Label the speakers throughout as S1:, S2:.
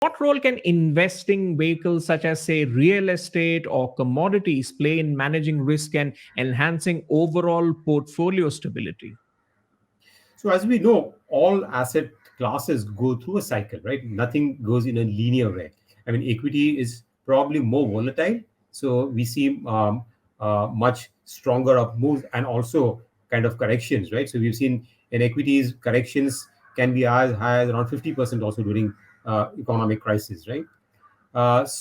S1: What role can investing vehicles such as, say, real estate or commodities play in managing risk and enhancing overall portfolio stability?
S2: So as we know, all asset classes go through a cycle, right? Nothing goes in a linear way. I mean, equity is probably more volatile, so we see much stronger up moves and also kind of corrections, right? So we've seen in equities corrections can be as high as around 50% also during economic crisis, right? That's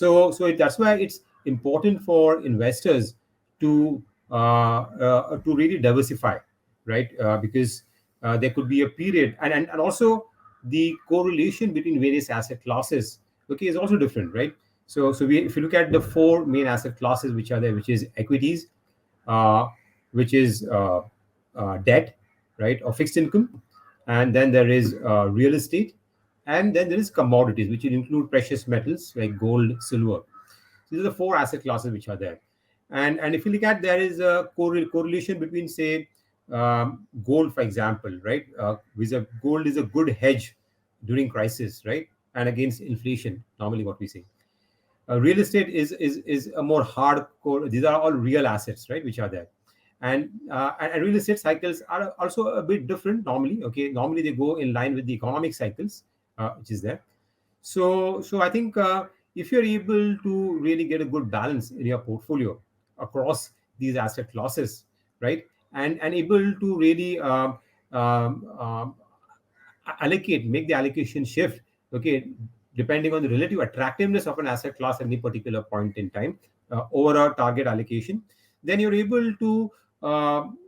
S2: why it's important for investors to to really diversify, right? Because there could be a period, and also the correlation between various asset classes, okay, is also different, right? If you look at the four main asset classes which are there, which is equities, uh, which is debt, right, or fixed income, and then there is real estate, and then there is commodities, which will include precious metals like gold, silver. These are the four asset classes which are there. And if you look at, there is a correlation between, say, gold, for example, right? Gold is a good hedge during crisis, right? And against inflation, normally what we say. Real estate is a more hardcore. These are all real assets, right, which are there, and real estate cycles are also a bit different normally. Okay, normally they go in line with the economic cycles, which is there. So I think if you're able to really get a good balance in your portfolio across these asset classes, right, and able to really um, um, make the allocation shift, okay, depending on the relative attractiveness of an asset class at any particular point in time over a target allocation, then you're able to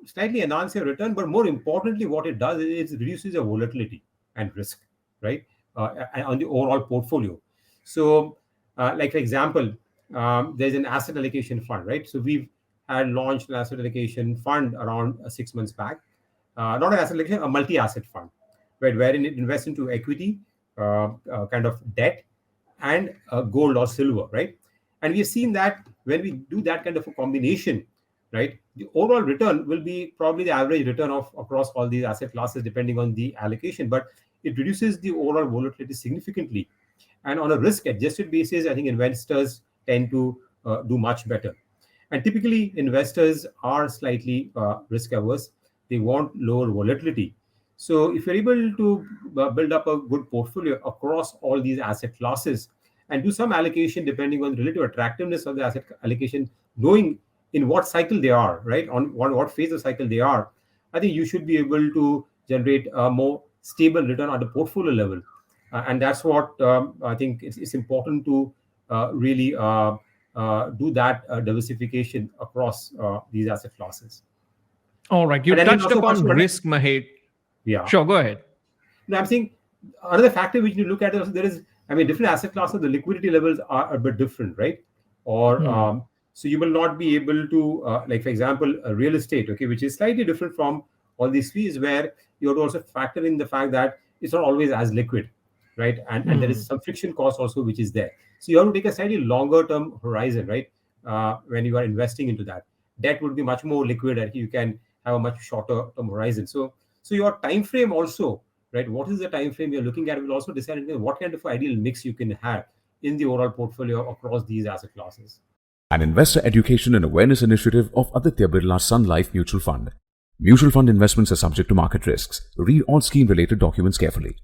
S2: slightly enhance your return. But more importantly, what it does is it reduces your volatility and risk, right, on the overall portfolio. So, like for example, there's an asset allocation fund, right? So we've had launched an asset allocation fund around 6 months back. Not an asset allocation, a multi-asset fund, right, wherein it invests into equity, kind of debt, and gold or silver, right? And we've seen that when we do that kind of a combination, right, the overall return will be probably the average return of across all these asset classes, depending on the allocation, but it reduces the overall volatility significantly. And on a risk-adjusted basis, I think investors tend to do much better. And typically, investors are slightly risk averse. They want lower volatility. So, if you're able to build up a good portfolio across all these asset classes and do some allocation depending on the relative attractiveness of the asset allocation, knowing in what cycle they are, right, on what phase of cycle they are, I think you should be able to generate a more stable return at the portfolio level. And that's what I think it's important to really do that diversification across these asset classes.
S1: All right, you
S2: And then
S1: touched
S2: also,
S1: upon
S2: Kaushik,
S1: risk, Mahit.
S2: yeah.
S1: Sure, go ahead.
S2: No, I'm saying another factor which you look at is there is, I mean, different asset classes, the liquidity levels are a bit different, right? Or
S1: Hmm.
S2: so you will not be able to, like for example, real estate, okay, which is slightly different from all these fees, where you have to also factor in the fact that it's not always as liquid, right? And there is
S1: Hmm.
S2: some friction cost also which is there. So you have to take a slightly longer term horizon, right? When you are investing into that, debt would be much more liquid, and you can have a much shorter term horizon. So your time frame also, right? What is the time frame you're looking at will also decide what kind of ideal mix you can have in the overall portfolio across these asset classes.
S3: An investor education and awareness initiative of Aditya Birla Sun Life Mutual Fund. Mutual fund investments are subject to market risks. Read all scheme related documents carefully.